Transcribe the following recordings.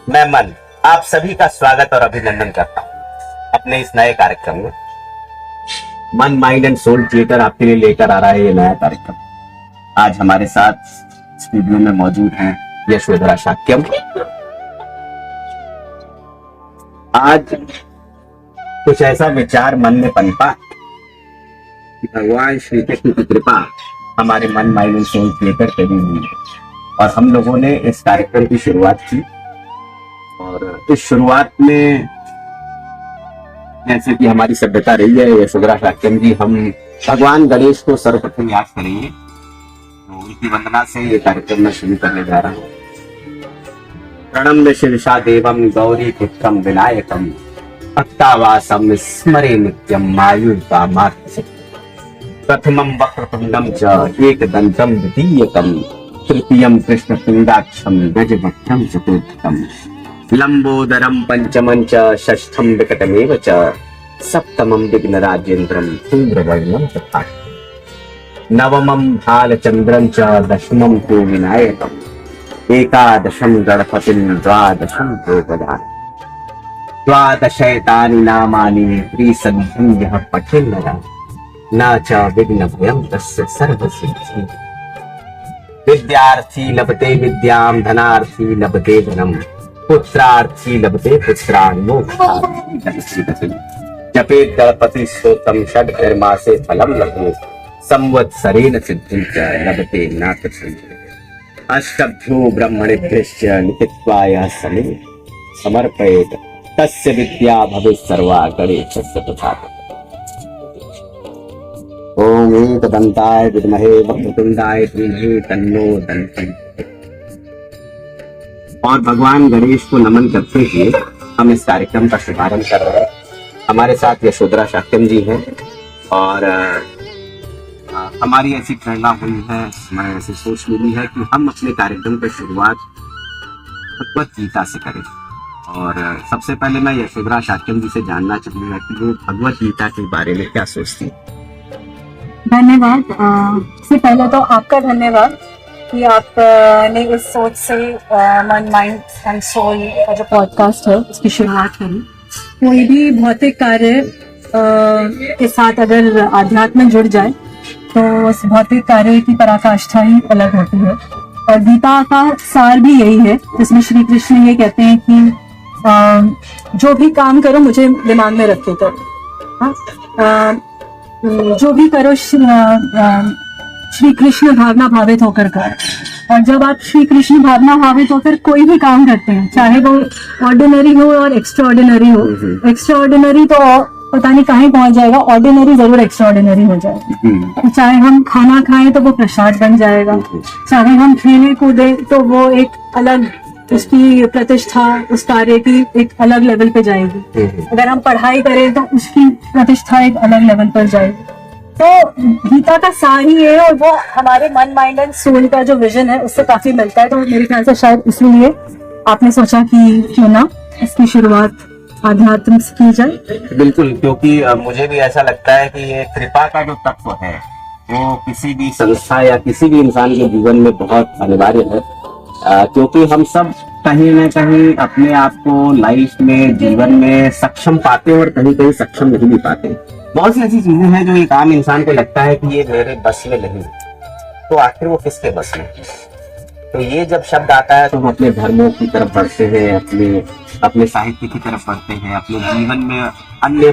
मैं मन आप सभी का स्वागत और अभिनंदन करता हूँ अपने इस नए कार्यक्रम में। मन माइंड एंड सोल थिएटर आपके लिए लेकर आ रहा है ये नया कार्यक्रम। आज हमारे साथ स्टूडियो में मौजूद हैं यशोधरा शाक्यम। आज कुछ ऐसा विचार मन में पनपा कि भगवान श्री कृष्ण की कृपा हमारे मन माइंड एंड सोल थिएटर पे भी हुई है और हम लोगों ने इस कार्यक्रम की शुरुआत की। और इस शुरुआत में जैसे कि हमारी सभ्यता रही है यशोधरा शाक्यम जी, हम भगवान गणेश को सर्वप्रथम याद करेंगे। तो उनकी वंदना से ये कार्यक्रम में शुरू करने जा रहा हूँ। प्रणम्य शीर्षा देवम गौरी पुत्रम विनायकम भक्तावासम स्मरे नित्यम मायुर्कामार्थ प्रथमं वक्रतुंडम च एकदंतं द्वितीयकं तृतीयं कृष्णपिंडाक्षं गजभक्तं चतुर्थकं लंबोदरं पंचमं च षष्ठं विकटमेव च सप्तमं विघ्नराजेन्द्रं इंद्रवर्णं तथा नवमं भालचंद्रं च दशमं तु विनायकम् एकादशं गणपतिं द्वादशं द्रौपदान् द्वादशैतानि नामानि त्रिसन्धिं यः पठेन्नरः न च विघ्न भयं तस्य सर्वसिद्धि विद्यार्थी लभते विद्यां धनार्थी लभते धनम पुत्रार्थी लभते पुत्रान् मोक्षार्थी जपेत गणपति स्तोत्रम षड्कर्मासे फलं लभते संवत्सरेण सिद्धिं च लभते नाथ अष्टभ्यो ब्रह्मणेभ्यश्च लिखित्वा समे समर्पयेत् तस्य विद्या भवेत् सर्वा गणेशस्य प्रसादात्। ओम एकदंताय विद्महे वक्रतुंडाय धीमहि तन्नो दन्ति। और भगवान गणेश को नमन करते हुए हम इस कार्यक्रम का शुभारंभ कर रहे हैं। हमारे साथ यशोधरा शाक्यम जी हैं और हमारी ऐसी प्रेरणा हुई है, हमारी ऐसी सोच मिली है कि हम अपने कार्यक्रम की शुरुआत भगवत गीता से करें। और सबसे पहले मैं यशोधरा शाक्यम जी से जानना चाहूंगा कि वो भगवत गीता के बारे में क्या सोचती है। धन्यवाद। सबसे पहले तो आपका धन्यवाद कि आपने इस सोच से मन माइंड एंड सोल का जो पॉडकास्ट है उसकी शुरुआत करी। कोई भी भौतिक कार्य के साथ अगर आध्यात्म जुड़ जाए तो उस भौतिक कार्य की पराकाष्ठा ही अलग होती है। और गीता का सार भी यही है, जिसमें श्री कृष्ण ये कहते हैं कि जो भी काम करो मुझे दिमाग में रख के करो, जो भी करो श्री कृष्ण भावना भावित होकर करो। और जब आप श्री कृष्ण भावना भावित होकर कोई भी काम करते हैं, चाहे वो ऑर्डिनरी हो और एक्स्ट्राऑर्डिनरी हो, एक्स्ट्राऑर्डिनरी तो पता नहीं कहीं पहुंच जाएगा, ऑर्डिनरी जरूर एक्स्ट्राऑर्डिनरी हो जाएगा। तो चाहे हम खाना खाएं तो वो प्रसाद बन जाएगा, चाहे हम खेले कूदे तो वो एक अलग उसकी प्रतिष्ठा उस कार्य की एक अलग लेवल पे जाएगी। अगर हम पढ़ाई करें तो उसकी प्रतिष्ठा एक अलग लेवल पर जाएगी। तो गीता का सार ही है और वो हमारे मन माइंड एंड सोल का जो विजन है उससे काफी मिलता है। तो मेरे ख्याल से शायद इसलिए आपने सोचा कि क्यों ना इसकी शुरुआत आध्यात्म से की जाए। बिल्कुल, क्योंकि मुझे भी ऐसा लगता है कि ये कृपा का जो तत्व है वो किसी भी संस्था या किसी भी इंसान के जीवन में बहुत अनिवार्य है। क्योंकि हम सब कहीं ना कहीं अपने आप को लाइफ में जीवन में सक्षम पाते हैं और कहीं कहीं सक्षम नहीं भी पाते। बहुत सी ऐसी चीजें हैं जो एक आम इंसान को लगता है कि ये मेरे बस में नहीं, तो आखिर वो किसके बस में। तो ये जब शब्द आता है तो हम अपने धर्मों की तरफ बढ़ते हैं, अपने साहित्य की तरफ बढ़ते हैं, अपने जीवन में अन्य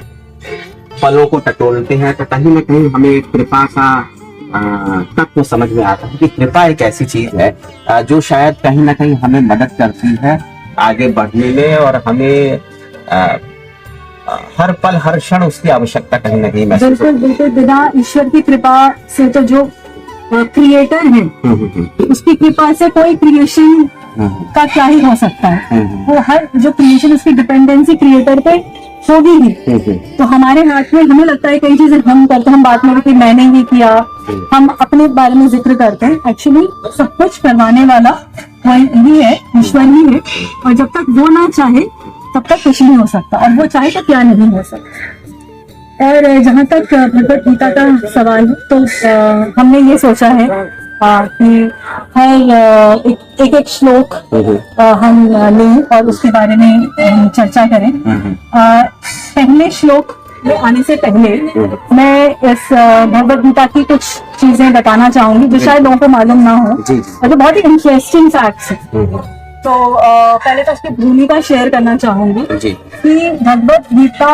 फलों को टटोलते हैं। तो कहीं ना कहीं हमें कृपा का तत्व समझ में आता है कि कृपा एक ऐसी चीज है जो शायद कहीं ना कहीं हमें मदद करती है आगे बढ़ने में और हमें हर पल हर क्षण उसकी आवश्यकता कहीं ना कहीं महसूस होती है। बिल्कुल, बिना ईश्वर की कृपा से तो जो क्रिएटर है उसकी कृपा से कोई क्रिएशन का क्या ही हो सकता है। वो हर जो क्रिएशन उसकी डिपेंडेंसी क्रिएटर पे होगी ही। तो हमारे हाथ में, हमें लगता है कई चीजें हम करते हैं, हम बात में कि मैंने ही किया, हम अपने बारे में जिक्र करते हैं। एक्चुअली सब कुछ करवाने वाला वही है, ईश्वर ही है। और जब तक वो ना चाहे तब तक कुछ नहीं हो सकता, और वो चाहे तो क्या नहीं हो सकता। और जहाँ तक भगवत गीता का सवाल है तो हमने ये सोचा है कि हर एक श्लोक हम लें और उसके बारे में हम चर्चा करें। पहले श्लोक में आने से पहले मैं इस भगवद गीता की कुछ चीजें बताना चाहूंगी जो शायद लोगों को मालूम ना हो और जो बहुत ही इंटरेस्टिंग फैक्ट्स है। तो पहले तो उसकी भूमिका शेयर करना चाहूंगी कि भगवद गीता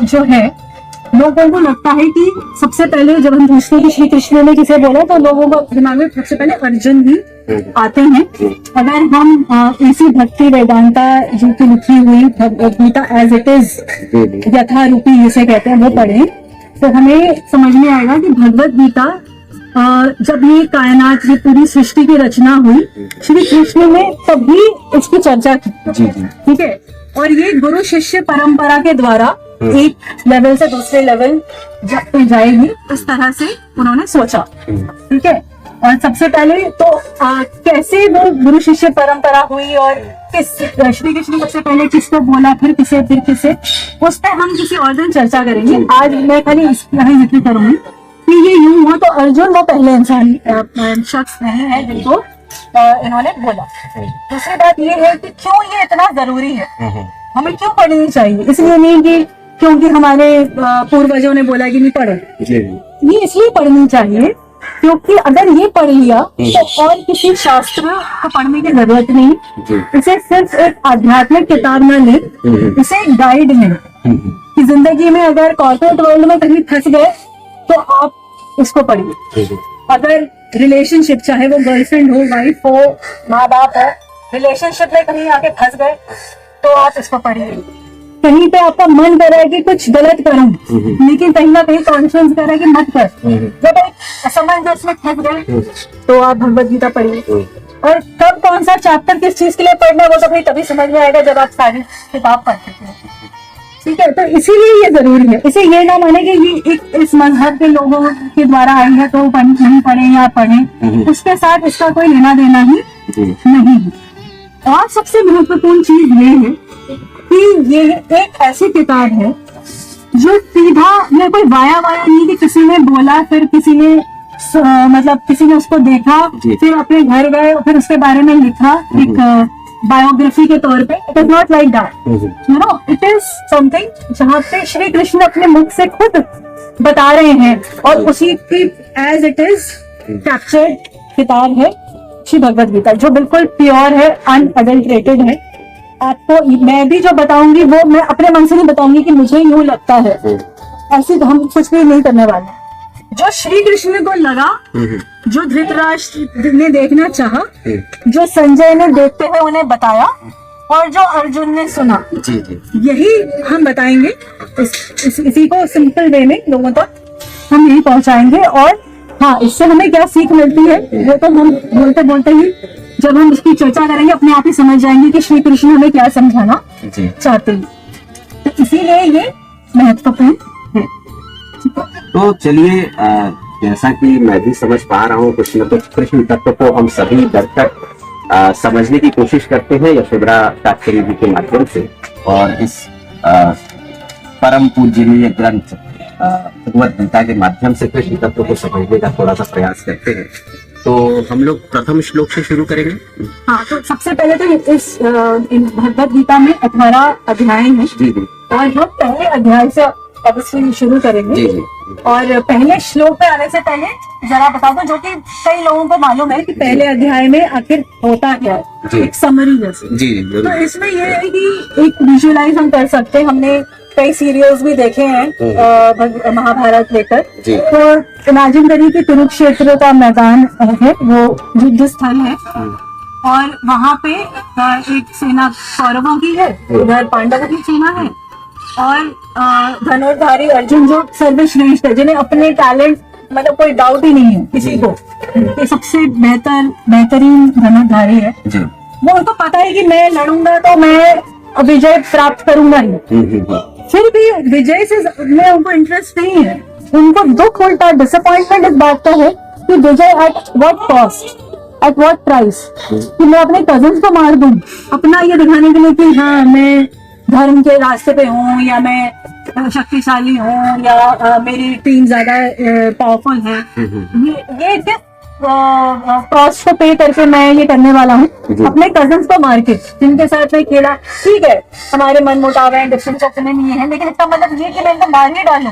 जो है, लोगों को लगता है कि सबसे पहले जब हम पूछते हैं कि श्री कृष्ण ने किसे बोला, तो लोगों को दिमाग में सबसे पहले अर्जुन ही आते हैं। अगर हम इसी भक्ति वेदांता जी की लिखी हुई Bhagavad Gita as it is यथा रूपी जिसे कहते हैं वो पढ़ें, तो हमें समझ में आएगा कि भगवद गीता जब ये कायनात, ये पूरी सृष्टि की रचना हुई, श्री कृष्ण ने तभी इसकी चर्चा की। ठीक है, और ये गुरु शिष्य परंपरा के द्वारा एक लेवल से दूसरे लेवल जब जाएगी, इस तरह से उन्होंने सोचा। ठीक है, और सबसे पहले तो कैसे वो गुरु शिष्य परंपरा हुई और किस श्री कृष्ण सबसे पहले किसको बोला, फिर किसे, उस पर हम किसी और दिन चर्चा करेंगे। आज मैं खाली यहाँ जिक्र करूंगी कि ये यूं हुआ तो अर्जुन वो पहले इंसान शख्स नहीं है जिनको इन्होंने बोला। दूसरी बात ये है कि क्यों ये इतना जरूरी है, हमें क्यों पढ़नी चाहिए। इसलिए नहीं कि क्योंकि हमारे पूर्वजों ने बोला कि नहीं पढ़ो, ये इसलिए पढ़नी चाहिए क्योंकि अगर ये पढ़ लिया तो और किसी शास्त्र को पढ़ने की जरूरत नहीं। इसे सिर्फ एक आध्यात्मिक किताब न ले, इसे एक गाइड है कि जिंदगी में अगर कॉर्पोरेट वर्ल्ड में कहीं फंस गए तो आप इसको पढ़िए। अगर रिलेशनशिप, चाहे वो गर्लफ्रेंड हो, वाइफ हो, माँ बाप हो, रिलेशनशिप में कहीं आके फंस गए तो आप इसको पढ़िए। कहीं पे आपका मन कर रहा है कि कुछ गलत करूं, लेकिन कहीं ना कहीं कॉन्शियस कर रहा है कि मत कर, जब एक असमंजस में फंस गए तो आप भगवद गीता पढ़िए। और कब कौन सा चैप्टर किस चीज के लिए पढ़ना है वो तो भाई तभी समझ में आएगा जब आप सारी किताब पढ़ चुके हैं। ठीक है, तो इसीलिए ये जरूरी है। इसे ये ना माने कि ये एक इस मजहब के लोगों के द्वारा आई है तो नहीं पढ़े या पढ़े, उसके साथ इसका कोई लेना देना ही नहीं है। और सबसे महत्वपूर्ण चीज ये है कि ये एक ऐसी किताब है जो सीधा, ये कोई वाया नहीं कि किसी ने बोला, फिर किसी ने मतलब किसी ने उसको देखा, फिर अपने घर गए, फिर उसके बारे में लिखा एक बायोग्राफी के तौर पे। It is not like that, you know, it is something जहाँ पे श्री कृष्ण अपने मुख से खुद बता रहे हैं और उसी की एज इट इज कैप्चर्ड किताब है श्री भगवद गीता, जो बिल्कुल प्योर है, अनअडल्ट्रेटेड है। आपको मैं भी जो बताऊंगी वो मैं अपने मन से नहीं बताऊंगी कि मुझे यूं लगता है, ऐसे हम कुछ भी नहीं करने वाले। जो श्री कृष्ण को लगा, जो धृतराष्ट्र ने देखना चाहा, जो संजय ने देखते हुए उन्हें बताया और जो अर्जुन ने सुना, यही हम बताएंगे। इसी को सिंपल वे में लोगों तक हम यही पहुंचाएंगे। और हाँ, इससे हमें क्या सीख मिलती है वो तो हम बोलते बोलते ही जब हम इसकी चर्चा करेंगे अपने आप ही समझ जाएंगे कि श्री कृष्ण हमें क्या समझाना चाहते हैं। तो इसीलिए ये महत्वपूर्ण है। तो चलिए, जैसा कि मैं भी समझ पा रहा हूँ, कुछ न कुछ कृष्ण तत्व को हम सभी दर्शक समझने की कोशिश करते हैं यशोधरा तात्पर्य जी के माध्यम से, और इस परम पूजनीय ग्रंथ भगवद गीता के माध्यम से कृष्ण तत्व को समझने का थोड़ा सा प्रयास करते हैं। तो हम लोग प्रथम श्लोक से शुरू करेंगे। हाँ, तो सबसे पहले तो इस भगवद गीता में 18 अध्याय हैं और हम पहले अध्याय से अब शुरू करेंगे। और पहले श्लोक पे आने से पहले जरा बता दो, जो कि कई लोगों को मालूम है कि पहले अध्याय में आखिर होता क्या है, एक समरी जैसे। तो इसमें ये है कि एक विजुअलाइज हम कर सकते हैं। हमने कई सीरियल्स भी देखे हैं महाभारत लेकर, तो इमेजिन करिए कि कुरुक्षेत्र का मैदान है, वो युद्ध स्थल है और वहाँ पे एक सेना कौरवों की है, उधर पांडवों की सेना है और धनुर्धारी अर्जुन जो सर्वश्रेष्ठ है, जिन्हें अपने टैलेंट मतलब कोई डाउट ही नहीं है किसी को, ये सबसे बेहतरीन धनुर्धारी है। वो उनको पता है कि मैं लड़ूंगा तो मैं विजय प्राप्त करूंगा ही, फिर भी विजय से में उनको इंटरेस्ट नहीं है। उनको दुख, उल्टा डिसअपॉइंटमेंट इस बात का है कि विजय at what cost, at what price, कि मैं अपने कजिन्स को मार दूं अपना ये दिखाने के लिए कि हाँ मैं धर्म के रास्ते पे हूँ, या मैं शक्तिशाली हूँ, या मेरी टीम ज्यादा पावरफुल है। ये कॉस्ट को पे करके मैं ये करने वाला हूँ। अपने कजन्स को मार के, जिनके साथ मैं खेला, ठीक है हमारे मन मुटाव है, डिफरेंस ओपिनियन ये है, लेकिन इसका मतलब ये कि मैं इनको मार नहीं डालूं,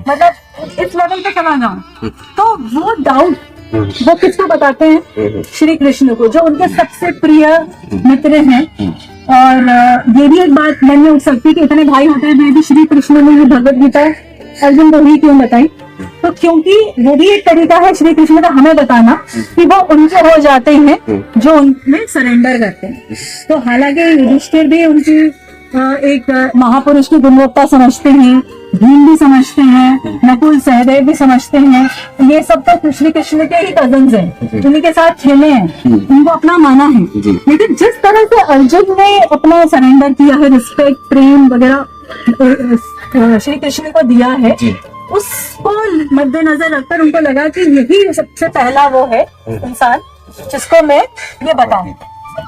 मतलब इस लेवल पे चला जाऊं। तो वो डाउट वो किसको बताते हैं? श्री कृष्ण को, जो उनके सबसे प्रिय मित्र हैं। और ये भी एक बात मन में उठ सकती है कि इतने भाई होते हैं भी श्री कृष्ण ने ये भगवत गीता अर्जुन को ही क्यों बताई? तो क्योंकि वो भी एक तरीका है श्री कृष्ण का हमें बताना कि वो उनके हो जाते हैं जो उनमें सरेंडर करते हैं। तो हालांकि युधिष्ठिर भी उनकी एक महापुरुष की गुणवत्ता समझते हैं, भीम भी समझते हैं, नकुल सहदेव भी समझते हैं, ये सब तो श्री कृष्ण के ही कजन्स हैं, उन्हीं के साथ खेले हैं, उनको अपना माना है। लेकिन जिस तरह से अर्जुन ने अपना सरेंडर किया है, रिस्पेक्ट प्रेम वगैरह श्री कृष्ण को दिया है, उसको मद्देनजर रखकर उनको लगा कि यही सबसे पहला वो है इंसान जिसको मैं ये बताऊं।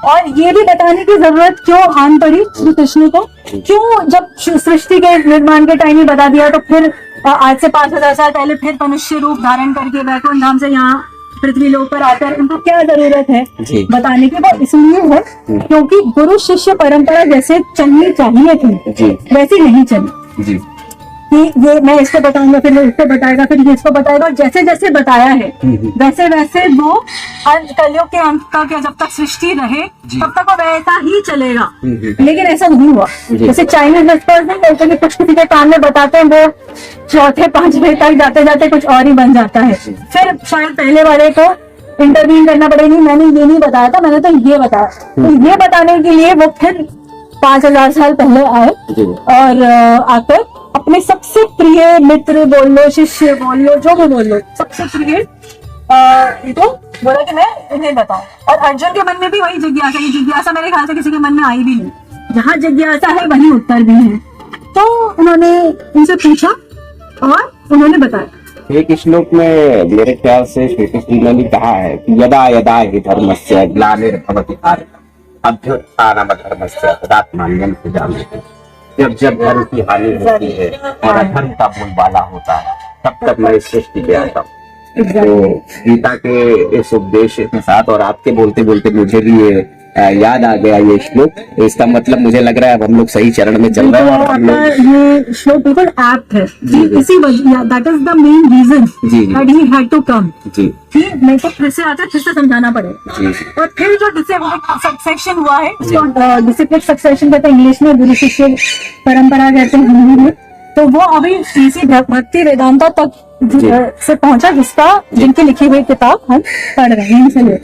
और ये भी बताने की जरूरत क्यों आन पड़ी श्री कृष्ण को? क्यों जब सृष्टि के निर्माण के टाइम ही बता दिया, तो फिर आज से 5000 साल पहले फिर मनुष्य रूप धारण करके वैकुंठ धाम से यहाँ पृथ्वी लोक पर आकर उनको क्या जरूरत है बताने की? वो इसलिए है क्योंकि गुरु शिष्य परंपरा जैसे चलनी चाहिए थी वैसी नहीं चली कि ये मैं इसको बताऊंगा, फिर वो इसको बताएगा, फिर ये इसको बताएगा, और जैसे जैसे बताया है वैसे वैसे वो कलयुग के अंत तक या जब तक सृष्टि रहे तब तक वो वैसा ही चलेगा। लेकिन ऐसा नहीं हुआ। जैसे चाइनीज एक्सपर्ट नहीं कहते कि कुछ किसी के काम में बताते हैं, वो चौथे पांचवे तक जाते जाते कुछ और ही बन जाता है। फिर शायद पहले वाले को इंटरव्यू करना पड़ेगी, मैंने ये नहीं बताया था, मैंने तो ये बताया। तो ये बताने के लिए वो फिर 5000 साल पहले आए और आकर अपने सबसे प्रिय मित्र बोल लो, शिष्य बोल लो, जो भी बोल लो, सबसे प्रिय तो बोला कि मैं इन्हें बताऊं। और अर्जुन के मन में भी वही जिज्ञासा, ये जिज्ञासा मेरे ख्याल से किसी के मन में आई भी नहीं। जहाँ जिज्ञासा है वहीं उत्तर भी है। तो उन्होंने उनसे पूछा और उन्होंने बताया। एक श्लोक में मेरे ख्याल से श्री कृष्ण ने कहा है कि यदा यदा हि धर्मस्य ग्लानिर्भवति भारत अभ्युत्थानम धर्मस्य तदात्मानं सृजाम्यहम्। जब जब धर्म की हानि होती है और अधर्म का बोलबाला होता है, तब तक मैं इस सृष्टि पे आता हूँ। तो गीता के इस उपदेश के साथ और आपके बोलते बोलते मुझे भी ये याद आ गया ये श्लोक। इसका मतलब मुझे लग रहा है अब हम लोग सही चरण में चल रहे हैं। और हम लोग ये श्लोक बिल्कुल एप्ट है। इसी वजह, that is the main reason that he had to come. मेरे को फिर से आता है, फिर से समझाना पड़ेगा। और फिर जो सक्सेशन हुआ है, डिसिप्लिन सक्सेशन कहते हैं इंग्लिश में, गुरु शिष्य परंपरा कहते हैं हिंदी में। तो वो अभी इसी भक्ति वेदांता तक से पहुंचा, जिनकी लिखी हुई किताब हम पढ़ रहे हैं। चलिए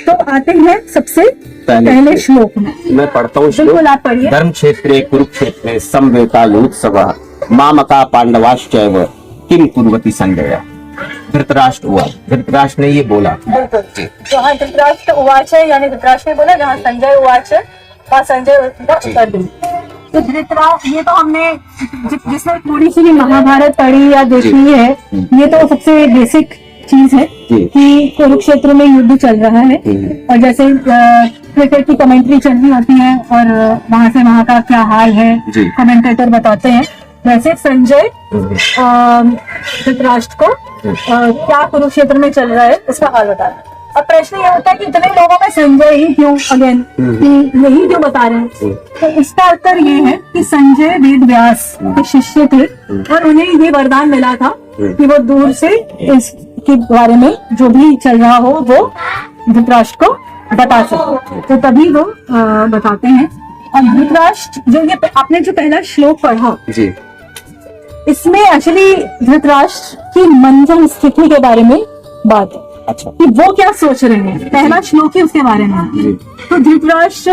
तो आते हैं सबसे पहले श्लोक में। मैं पढ़ता हूँ। बिल्कुल आप पढ़िए। धर्म क्षेत्रे कुरुक्षेत्रे समवेता योत्सवः मामका पांडवाश्चैव किम कुर्वति संजय। धृतराष्ट्र हुआ, धृतराष्ट्र ने ये बोला। बिल्कुल, जहाँ धृतराष्ट्र उवाच है यानी धृतराष्ट्र ने बोला, जहाँ संजय उवाच है वहाँ संजय उत्तर दिया। तो धृतराष्ट्र, ये तो हमने जिसने थोड़ी सी महाभारत पढ़ी या देखी है, ये तो सबसे बेसिक चीज है कि कुरुक्षेत्र में युद्ध चल रहा है और जैसे क्रिकेट की कमेंट्री चल रही होती है और वहां से वहां का क्या हाल है कमेंटेटर बताते हैं, वैसे संजय धृतराष्ट्र को क्या कुरुक्षेत्र में चल रहा है उसका हाल बता रहे हैं। अब प्रश्न ये होता है कि इतने लोगों में संजय ही क्यों अगेन यही क्यों बता रहे हैं? तो इसका उत्तर ये है कि संजय वेद व्यास के शिष्य थे और उन्हें ये वरदान मिला था कि वो दूर से इसके बारे में जो भी चल रहा हो वो धृतराष्ट्र को बता सके। तो तभी वो बताते हैं। और धृतराष्ट्र जो ये आपने जो पहला श्लोक पढ़ा जी, इसमें एक्चुअली धृतराष्ट्र की मंथन स्थिति के बारे में बात है। अच्छा, कि वो क्या सोच रहे हैं, पहला श्लोक ही उसके बारे में। तो धृतराष्ट्र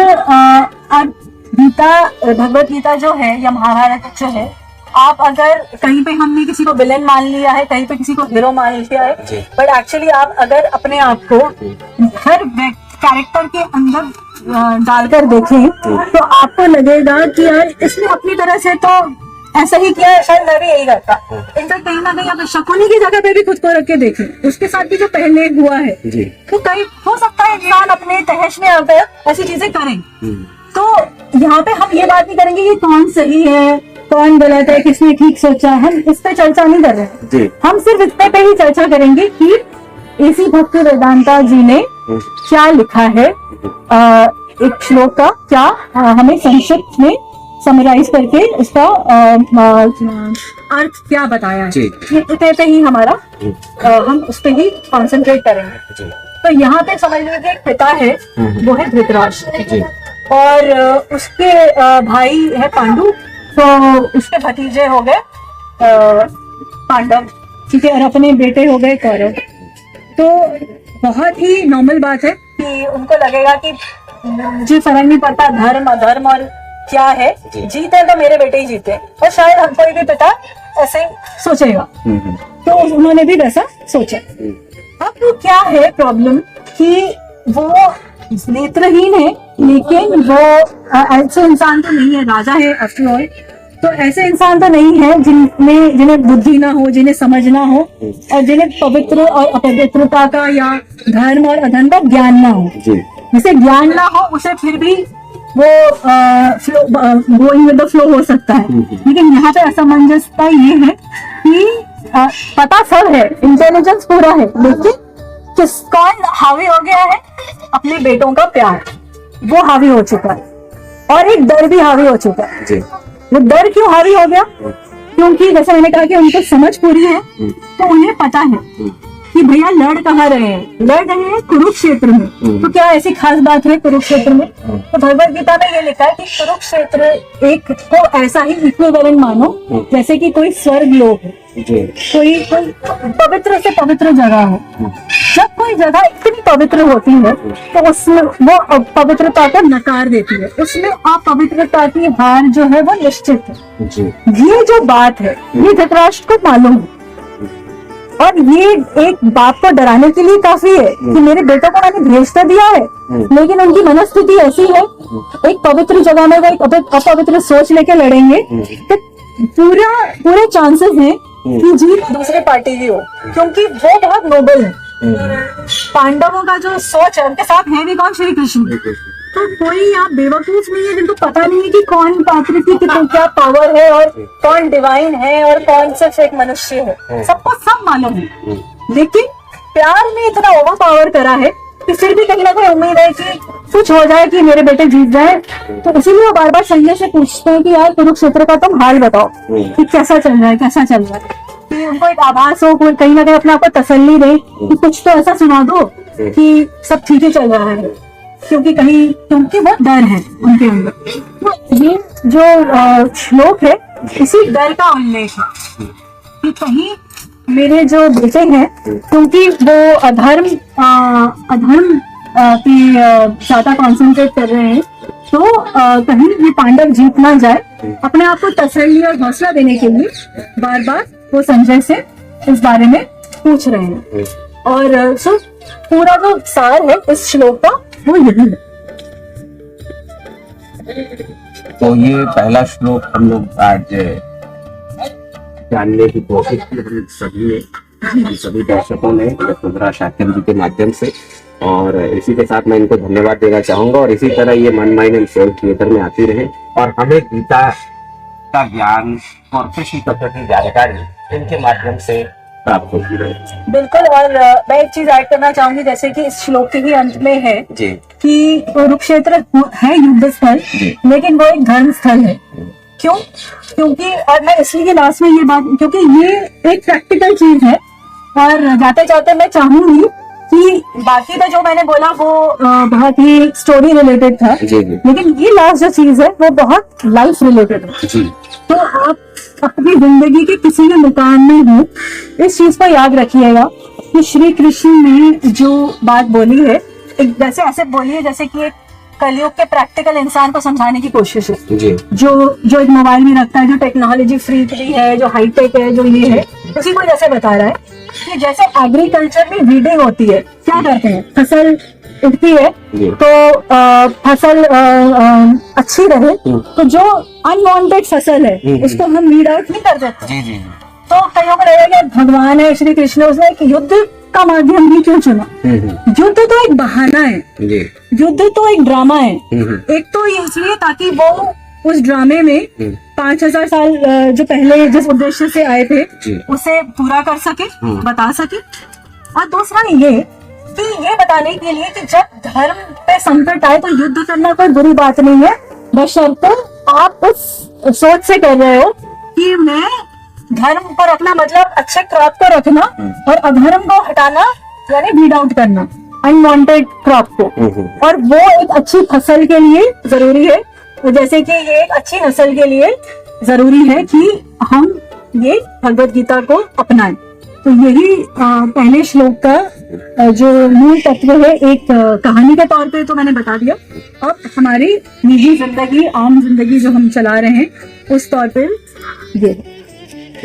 गीता, भगवत गीता जो है या महाभारत जो है, आप अगर कहीं पे हमने किसी को विलेन मान लिया है, कहीं पे किसी को हीरो मान लिया है, बट एक्चुअली आप अगर अपने आप को हर कैरेक्टर के अंदर डालकर देखें तो आपको लगेगा कि यार इसने अपनी तरह से तो ऐसा ही किया है, शायद मैं भी यही करता। इनका कहीं ना कहीं आप शकुनी की जगह पे भी खुद को रख के देखें, उसके साथ भी जो पहले हुआ है, तो कहीं हो सकता है इंसान अपने तहश में आकर ऐसी चीजें करें। तो यहाँ पे हम ये बात नहीं करेंगे कि कौन सही है कौन गलत है, किसने ठीक सोचा, हम इस पे चर्चा नहीं कर रहे हैं। हम सिर्फ इतने पे ही चर्चा करेंगे कि एसी भक्ति वेदांता जी ने क्या लिखा है, एक श्लोक का क्या हमें संक्षिप्त में समराइज करके उसका अर्थ क्या बताया है, ये इतने पे ही हमारा हम उस पे ही कॉन्सेंट्रेट करेंगे। तो यहाँ पे समझ लीजिए एक पिता है, वो है धृतराष्ट्र, और उसके भाई है पांडु, तो उसके भतीजे हो गए पांडव, ठीक है, और अपने बेटे हो गए कौरव। तो बहुत ही नॉर्मल बात है कि उनको लगेगा कि मुझे फर्क नहीं पड़ता धर्म अधर्म और क्या है, जीते तो मेरे बेटे ही जीते, और शायद हम कोई भी पिता ऐसे ही सोचेगा, तो उन्होंने भी वैसा सोचा। अब तो क्या है प्रॉब्लम कि वो नेत्रहीन है, लेकिन वो ऐसे इंसान तो नहीं है, राजा है आफ्टर ऑल, तो ऐसे इंसान तो नहीं है जिन्हें बुद्धि ना हो, जिन्हें समझ ना हो, और जिन्हें पवित्र और अपवित्रता का या धर्म और अधर्म का ज्ञान ना हो। जिसे ज्ञान ना हो उसे फिर भी वो गोइंग विद द फ्लो हो सकता है, लेकिन यहाँ पे असमंजसता ये है कि पता सब है, इंटेलिजेंस पूरा है, लेकिन कौन हावी हो गया है, अपने बेटों का प्यार वो हावी हो चुका है, और एक डर भी हावी हो चुका है। वो डर क्यों हावी हो गया? क्योंकि जैसे मैंने कहा कि उनको समझ पूरी है, तो उन्हें पता है कि भैया लड़ कहाँ रहे हैं, लड़ रहे हैं कुरुक्षेत्र में। तो क्या ऐसी खास बात है कुरुक्षेत्र में? तो भगवद गीता में ये लिखा है कि कुरुक्षेत्र एक को ऐसा ही इक्विवेलेंट मानो जैसे कि कोई स्वर्ग लोक है, कोई पवित्र से पवित्र जगह हो। जब कोई जगह इतनी पवित्र होती है तो उसमें वो पवित्रता को नकार देती है, उसमें अपवित्रता की हार जो है वो निश्चित है। ये जो बात है ये धृतराष्ट्र को मालूम है, और ये एक बाप को डराने के लिए काफी है कि मेरे बेटों को मैंने भेज तो दिया है, लेकिन उनकी मनस्थिति ऐसी है, एक पवित्र जगह में वो एक अपवित्र सोच लेके लड़ेंगे तो पूरे चांसेस हैं कि जीत दूसरी पार्टी की हो, क्योंकि वो बहुत नोबल है। पांडवों का जो सोच है, उनके साथ है भी कौन? श्री कृष्ण। तो कोई यहाँ बेवकूफ नहीं है जिनको पता नहीं है कि कौन पात्र की क्या पावर है और कौन डिवाइन है और कौन सिर्फ एक मनुष्य है, सबको सब मालूम है। लेकिन प्यार ने इतना ओवर पावर करा है कि फिर भी कहीं ना कहीं उम्मीद है कि कुछ हो जाए कि मेरे बेटे जीत जाए, तो इसीलिए वो बार बार संजय से पूछते हैं कि यार कुरुक्षेत्र का तुम हाल बताओ कि कैसा चल रहा है, कैसा चल रहा है, कि उनको एक आभास हो, कहीं ना कहीं अपने आप को तसल्ली दे कि कुछ तो ऐसा सुना दो कि सब ठीक ही चल रहा है, क्योंकि बहुत डर है उनके अंदर। तो ये जो श्लोक है इसी डर का उल्लेख है कि कहीं मेरे जो बेटे हैं, क्योंकि वो अधर्म पे ज्यादा कॉन्सेंट्रेट कर रहे हैं, तो कहीं ये पांडव जीत ना जाए, अपने आप को तसल्ली और हौसला देने के लिए बार बार वो संजय से इस बारे में पूछ रहे हैं। और सो पूरा जो सार है इस श्लोक का वो यही है। तो ये पहला श्लोक हम लोग आज जानने की कोशिश की हम सभी दर्शकों ने सुंदरा शाक्यम जी के माध्यम से, और इसी के साथ मैं इनको धन्यवाद देना चाहूंगा। और इसी तरह ये मन माइंड एंड सोल थिएटर में आती रहे और हमें गीता का ज्ञान और कृष्ण तत्व की जानकारी इनके माध्यम से प्राप्त होती रहे। बिल्कुल। और मैं एक चीज ऐड करना चाहूंगी, जैसे कि इस श्लोक के ही अंत में है कि कुरुक्षेत्र है युद्ध स्थल, लेकिन वो एक धर्म स्थल है। क्यों? क्योंकि, और मैं इसलिए लास्ट में ये बात, क्योंकि ये एक प्रैक्टिकल चीज है, और जाते जाते मैं चाहूंगी कि बाकी तो जो मैंने बोला वो बहुत ही स्टोरी रिलेटेड था, लेकिन ये लास्ट जो चीज है वो बहुत लाइफ रिलेटेड है। तो आप अपनी जिंदगी के किसी भी मुकाम में हो, इस चीज को याद रखिएगा कि श्री कृष्ण ने जो बात बोली है, एक जैसे ऐसे बोली है जैसे कि एक कलयुग के प्रैक्टिकल इंसान को समझाने की कोशिश है, जो एक मोबाइल में रखता है, जो टेक्नोलॉजी फ्रीक भी है, जो हाईटेक है, जो ये है, उसी को जैसे बता रहा है कि जैसे एग्रीकल्चर में वीडिंग होती है, क्या करते हैं, फसल उगती है तो फसल अच्छी रहे, तो जो अनवांटेड फसल है उसको हम वीड आउट नहीं कर देते। तो कईयों को लगेगा भगवान है श्री कृष्ण, उसने एक युद्ध का माध्यम भी क्यों चुना? युद्ध तो एक बहाना है, युद्ध तो एक ड्रामा है। एक तो ये इसलिए ताकि वो उस ड्रामे में 5000 साल जो पहले जिस उद्देश्य से आए थे उसे पूरा कर सके, बता सके। और दूसरा ये बताने के लिए कि जब धर्म पे संकट आए तो युद्ध करना कोई बुरी बात नहीं है, बशर्ते आप उस सोच से कर रहे हो कि मैं धर्म को रखना मतलब अच्छे क्रॉप को रखना और अधर्म को हटाना यानी वीड आउट करना अनवांटेड क्रॉप को, और वो एक अच्छी फसल के लिए जरूरी है। तो जैसे कि ये एक अच्छी नस्ल के लिए जरूरी है कि हम ये भगवत गीता को अपनाएं। तो यही पहले श्लोक का जो मूल तत्व है, एक कहानी के तौर पे तो मैंने बता दिया। अब हमारी निजी जिंदगी, आम जिंदगी जो हम चला रहे हैं उस तौर पे ये है।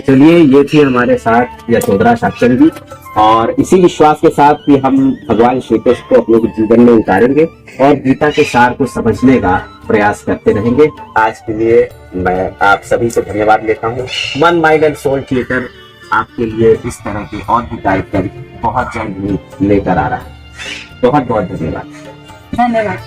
चलिए, ये थी हमारे साथ यशोधरा साक्षर जी, और इसी विश्वास के साथ कि हम भगवान श्री कृष्ण को अपने जीवन में उतारेंगे और गीता के सार को समझने का प्रयास करते रहेंगे। आज के लिए मैं आप सभी से धन्यवाद लेता हूँ। मन, माइंड एंड सोल थिएटर आपके लिए इस तरह के और भी कार्यक्रम बहुत जल्द लेकर आ रहा है। बहुत बहुत धन्यवाद। धन्यवाद।